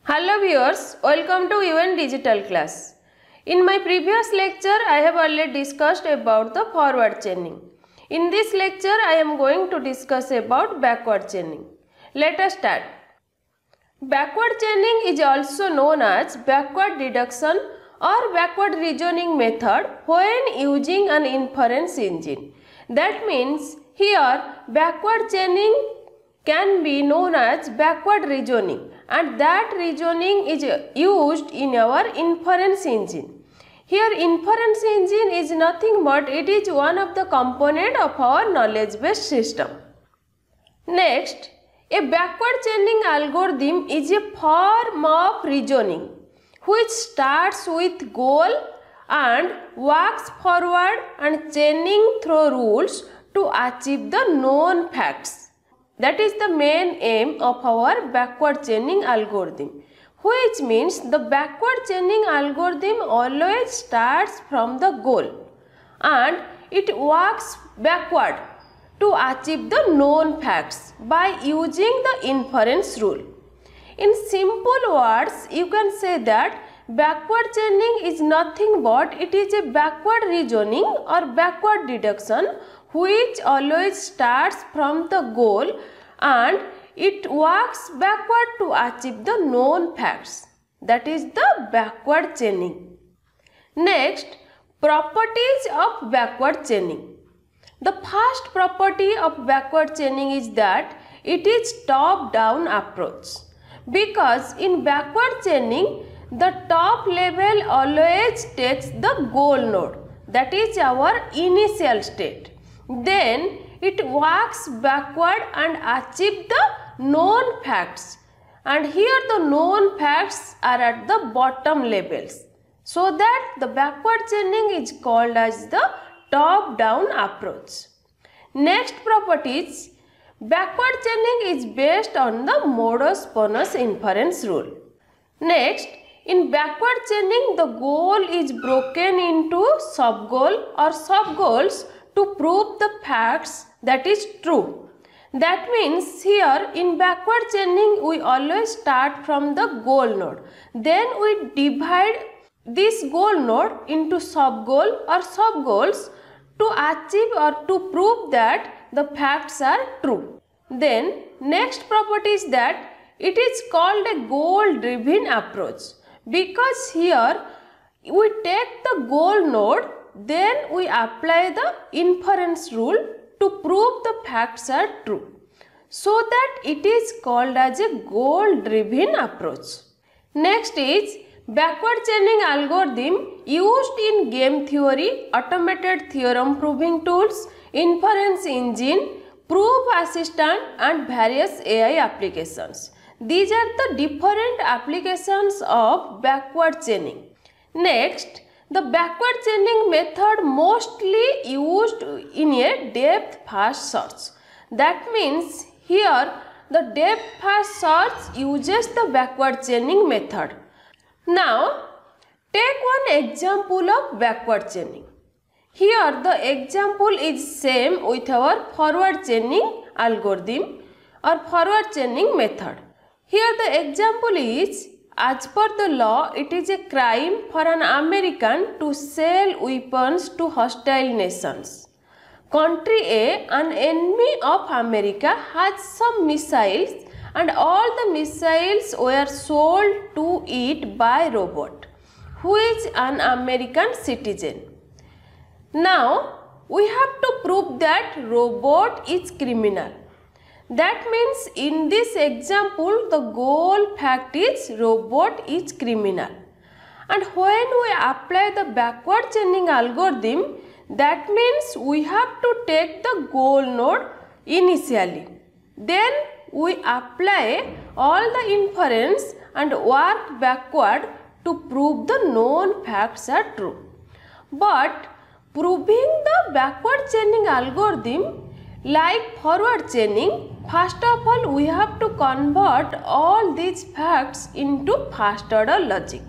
Hello viewers, welcome to UN Digital Class. In my previous lecture, I have already discussed about the forward chaining. In this lecture, I am going to discuss about backward chaining. Let us start. Backward chaining is also known as backward deduction or backward reasoning method when using an inference engine. That means here backward chaining can be known as backward reasoning, and that reasoning is used in our inference engine. Here inference engine is nothing but it is one of the component of our knowledge based system. Next, a backward chaining algorithm is a form of reasoning which starts with goal and works forward and chaining through rules to achieve the known facts. That is the main aim of our backward chaining algorithm, which means the backward chaining algorithm always starts from the goal and it works backward to achieve the known facts by using the inference rule. In simple words, you can say that backward chaining is nothing but it is a backward reasoning or backward deduction which always starts from the goal and it works backward to achieve the known facts. That is the backward chaining. Next, properties of backward chaining. The first property of backward chaining is that it is top-down approach, because in backward chaining the top level always takes the goal node, that is our initial state. Then it works backward and achieve the known facts, and here the known facts are at the bottom levels, so that the backward chaining is called as the top-down approach. Next property is backward chaining is based on the modus ponens inference rule. Next, in backward chaining the goal is broken into sub-goal or sub-goals to prove the facts that is true. That means here in backward chaining we always start from the goal node. Then we divide this goal node into sub-goal or sub-goals to achieve or to prove that the facts are true. Then next property is that it is called a goal-driven approach, because here we take the goal node, then we apply the inference rule to prove the facts are true, so that it is called as a goal-driven approach. Next is backward chaining algorithm used in game theory, automated theorem proving tools, inference engine, proof assistant and various AI applications. These are the different applications of backward chaining. Next, the backward chaining method mostly used in a depth first search. That means here the depth first search uses the backward chaining method. Now take one example of backward chaining. Here the example is same with our forward chaining algorithm or forward chaining method. Here the example is, as per the law, it is a crime for an American to sell weapons to hostile nations. Country A, an enemy of America, has some missiles and all the missiles were sold to it by robot, who is an American citizen. Now we have to prove that robot is criminal. That means in this example the goal fact is robot is criminal, and when we apply the backward chaining algorithm, that means we have to take the goal node initially, then we apply all the inference and work backward to prove the known facts are true. But proving the backward chaining algorithm like forward chaining, first of all we have to convert all these facts into first order logic.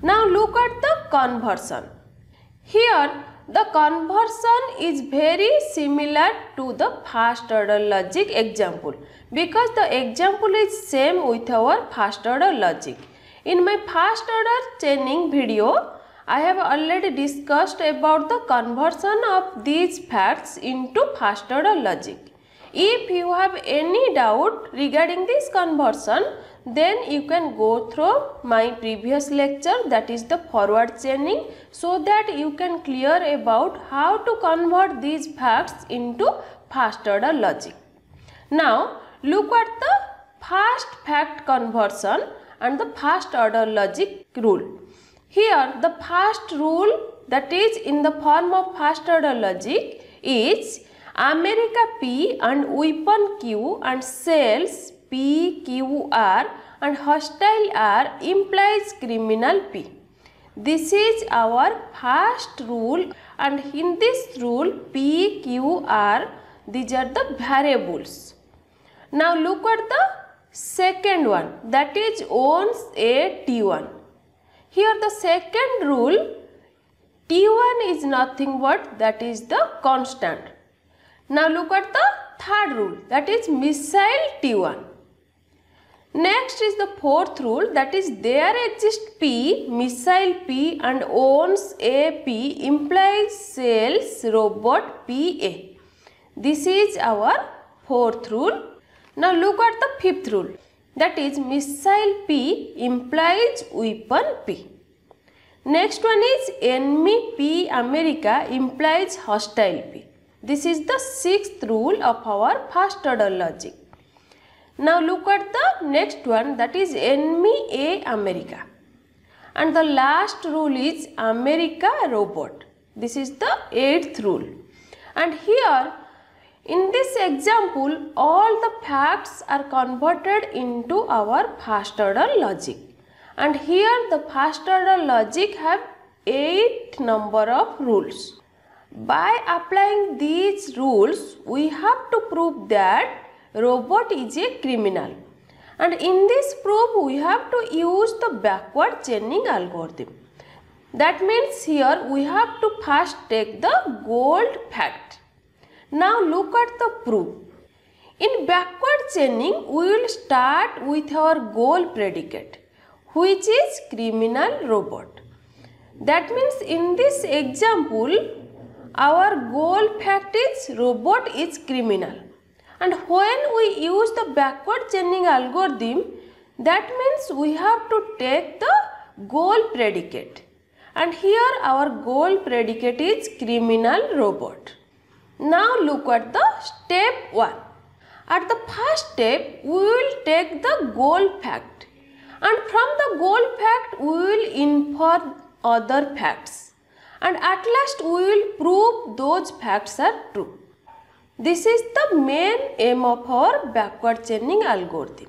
Now look at the conversion. Here the conversion is very similar to the first order logic example because the example is same with our first order logic. In my first order chaining video, I have already discussed about the conversion of these facts into first order logic. If you have any doubt regarding this conversion, then you can go through my previous lecture, that is the forward chaining, so that you can clear about how to convert these facts into first order logic. Now look at the first fact conversion and the first order logic rule. Here the first rule, that is in the form of first order logic, is America P and weapon Q and cells P, Q, R and hostile R implies criminal P. This is our first rule, and in this rule P, Q, R, these are the variables. Now look at the second one, that is owns a T1. Here the second rule, T1 is nothing but that is the constant. Now look at the third rule, that is missile T1. Next is the fourth rule, that is there exists P, missile P and owns a P implies cells robot PA. This is our fourth rule. Now look at the fifth rule, that is missile P implies weapon P. Next one is enemy P America implies hostile P. This is the sixth rule of our first order logic. Now look at the next one, that is enemy A America. And the last rule is America robot. This is the eighth rule. And here in this example, all the facts are converted into our first order logic. And here the first order logic have 8 number of rules. By applying these rules, we have to prove that robot is a criminal. And in this proof, we have to use the backward chaining algorithm. That means here we have to first take the gold fact. Now look at the proof. In backward chaining, we will start with our goal predicate, which is criminal robot. That means in this example, our goal fact is robot is criminal. And when we use the backward chaining algorithm, that means we have to take the goal predicate. And here our goal predicate is criminal robot. Now look at the step 1. At the first step, we will take the goal fact. And from the goal fact, we will infer other facts. And at last, we will prove those facts are true. This is the main aim of our backward chaining algorithm.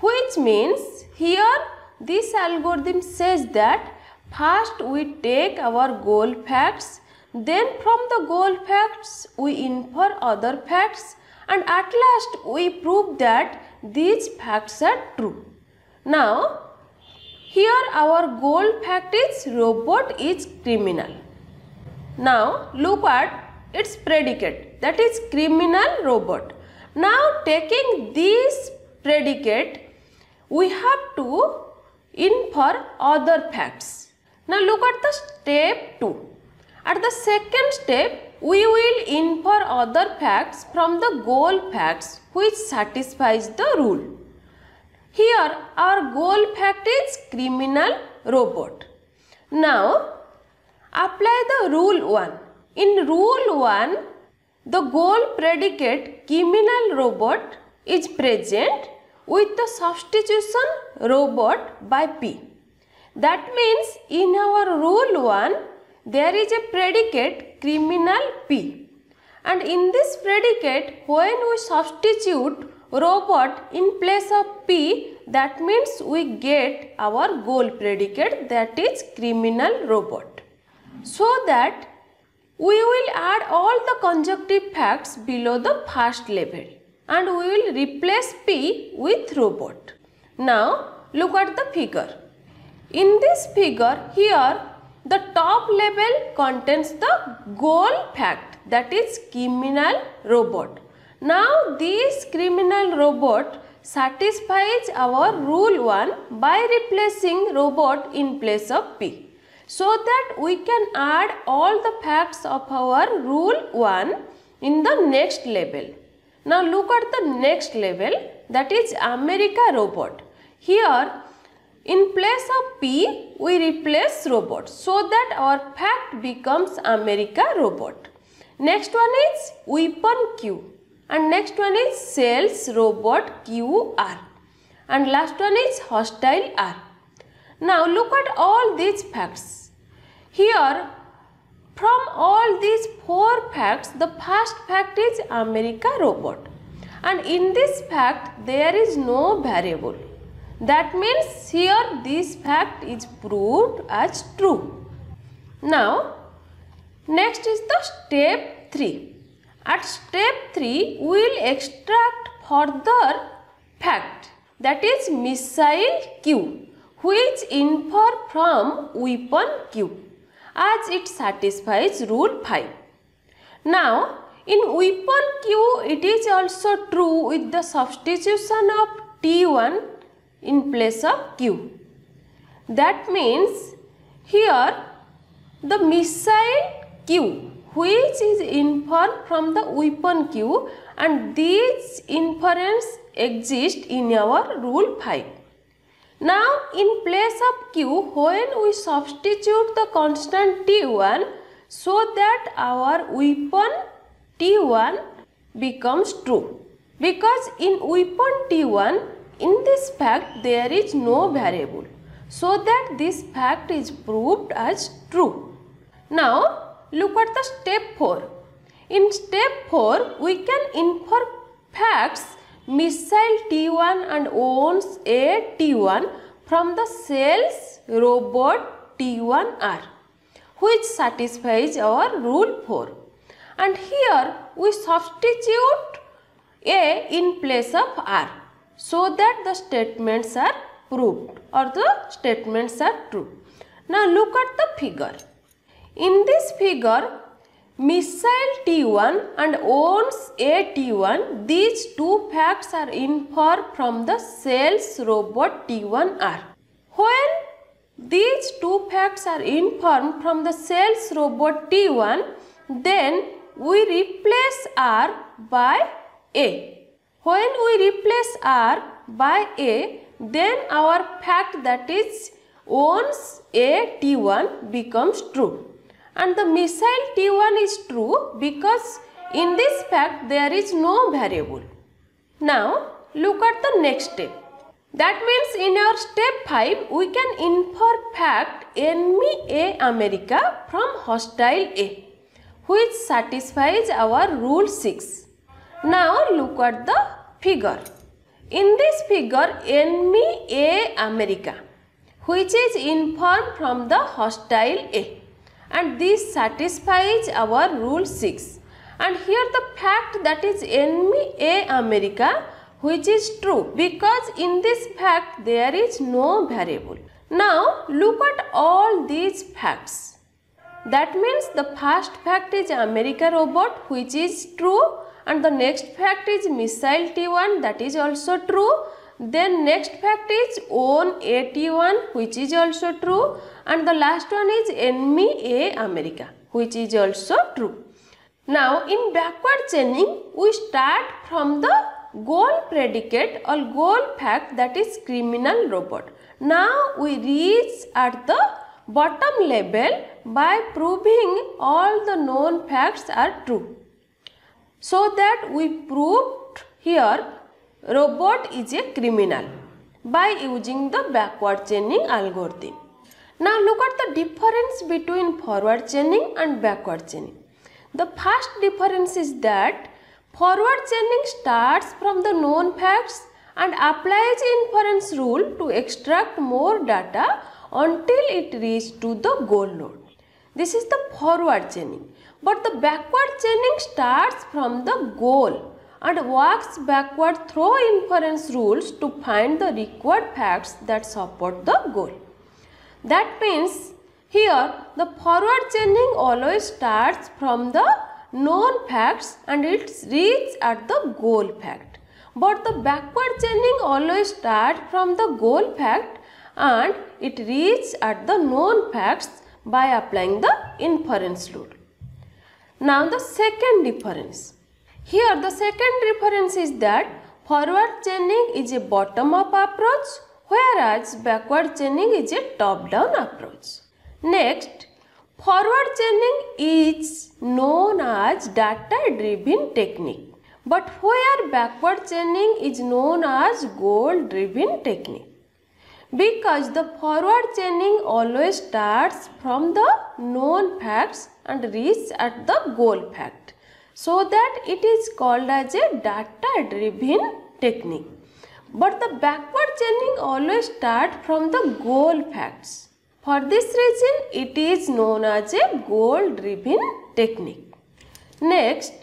Which means here this algorithm says that first we take our goal facts, then from the goal facts we infer other facts, and at last we prove that these facts are true. Now here our goal fact is robot is criminal. Now look at its predicate, that is criminal robot. Now taking this predicate, we have to infer other facts. Now look at the step 2. At the second step, we will infer other facts from the goal facts which satisfies the rule. Here our goal fact is criminal robot. Now apply the rule 1. In rule 1, the goal predicate criminal robot is present with the substitution robot by P. That means in our rule 1, there is a predicate criminal P. And in this predicate, when we substitute robot in place of P, that means we get our goal predicate, that is criminal robot. So that we will add all the conjunctive facts below the first level and we will replace P with robot. Now look at the figure. In this figure, here The top level contains the goal fact, that is criminal robot. Now this criminal robot satisfies our rule 1 by replacing robot in place of P, so that we can add all the facts of our rule 1 in the next level. Now look at the next level, that is America robot. Here in place of P we replace robot so that our fact becomes America robot. Next one is weapon Q, and next one is sales robot QR, and last one is hostile R. Now look at all these facts. Here from all these 4 facts, the first fact is America robot, and in this fact there is no variable. That means here this fact is proved as true. Now next is the step 3. At step 3 we will extract further fact, that is missile Q, which infer from weapon Q, as it satisfies rule 5. Now in weapon Q it is also true with the substitution of T1 in place of Q. That means here the missile Q, which is inferred from the weapon Q, and these inference exist in our rule 5. Now in place of Q, when we substitute the constant T1, so that our weapon T1 becomes true, because in weapon T1 in this fact there is no variable, so that this fact is proved as true. Now look at the step 4. In step 4 we can infer facts missile T1 and owns a T1 from the sales robot T1R, which satisfies our rule 4. And here we substitute A in place of R, so that the statements are proved or the statements are true. Now look at the figure. In this figure, missile T1 and owns a T1, these 2 facts are inferred from the sales robot T1R. When these 2 facts are inferred from the sales robot T1, then we replace R by A. When we replace R by A, then our fact, that is owns a T1, becomes true. And the missile T1 is true because in this fact there is no variable. Now look at the next step. That means in our step 5 we can infer fact enemy A America from hostile A, which satisfies our rule 6. Now look at the figure. In this figure, enemy A America, which is inferred from the hostile A, and this satisfies our rule 6. And here the fact, that is enemy A America, which is true because in this fact there is no variable. Now look at all these facts. That means the first fact is America robot, which is true, and the next fact is missile T1, that is also true. Then next fact is own a T1, which is also true, and the last one is enemy A America, which is also true. Now in backward chaining we start from the goal predicate or goal fact, that is criminal robot. Now we reach at the bottom level by proving all the known facts are true, so that we proved here robot is a criminal by using the backward chaining algorithm. Now look at the difference between forward chaining and backward chaining. The first difference is that forward chaining starts from the known facts and applies inference rule to extract more data until it reaches to the goal node. This is the forward chaining. But the backward chaining starts from the goal and works backward through inference rules to find the required facts that support the goal. That means Here the forward chaining always starts from the known facts and it reaches at the goal fact. But the backward chaining always starts from the goal fact and it reaches at the known facts by applying the inference rule. Now the second difference. Here the second difference is that forward chaining is a bottom-up approach, whereas backward chaining is a top-down approach. Next, forward chaining is known as data-driven technique, but where backward chaining is known as goal-driven technique. Because the forward chaining always starts from the known facts and reaches at the goal fact, so that it is called as a data-driven technique. But the backward chaining always starts from the goal facts. For this reason, it is known as a goal-driven technique. Next,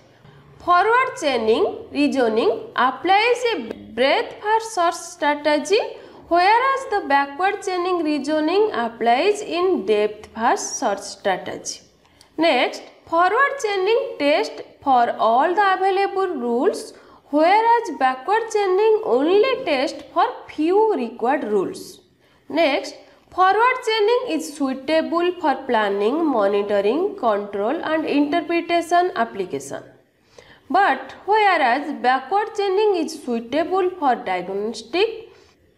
forward chaining reasoning applies a breadth-first search strategy, whereas the backward chaining reasoning applies in depth-first search strategy. Next, forward chaining tests for all the available rules, whereas backward chaining only tests for few required rules. Next, forward chaining is suitable for planning, monitoring, control and interpretation application. But whereas backward chaining is suitable for diagnostic,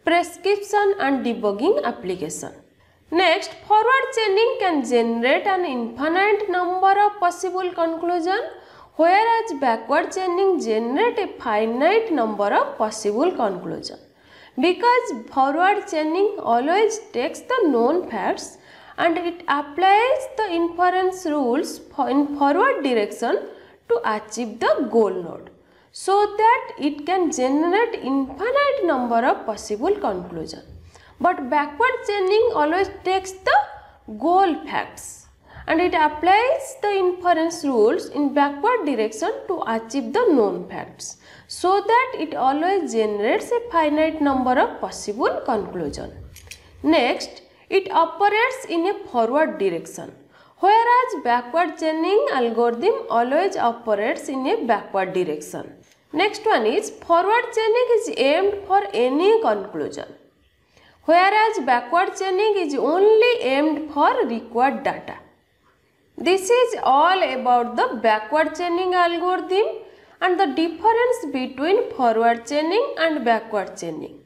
prescription and debugging application. Next, forward chaining can generate an infinite number of possible conclusions, whereas backward chaining generates a finite number of possible conclusions. Because forward chaining always takes the known facts and it applies the inference rules in forward direction to achieve the goal node, so that it can generate infinite number of possible conclusions. But backward chaining always takes the goal facts and it applies the inference rules in backward direction to achieve the known facts, so that it always generates a finite number of possible conclusions. Next, it operates in a forward direction, whereas backward chaining algorithm always operates in a backward direction. Next one is forward chaining is aimed for any conclusion, whereas backward chaining is only aimed for required data. This is all about the backward chaining algorithm and the difference between forward chaining and backward chaining.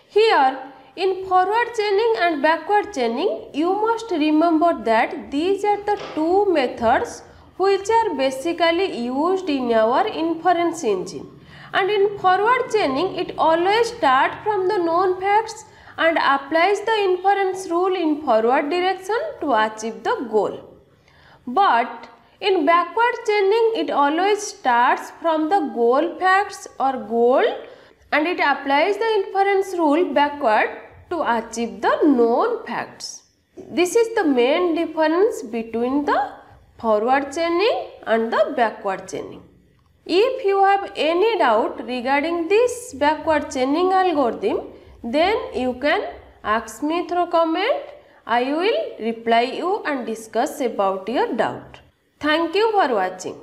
Here, in forward chaining and backward chaining, you must remember that these are the two methods which are basically used in our inference engine. And in forward chaining, it always starts from the known facts and applies the inference rule in forward direction to achieve the goal. But in backward chaining, it always starts from the goal facts or goal and it applies the inference rule backward to achieve the known facts. This is the main difference between the forward chaining and the backward chaining. If you have any doubt regarding this backward chaining algorithm, then you can ask me through comment. I will reply you and discuss about your doubt. Thank you for watching.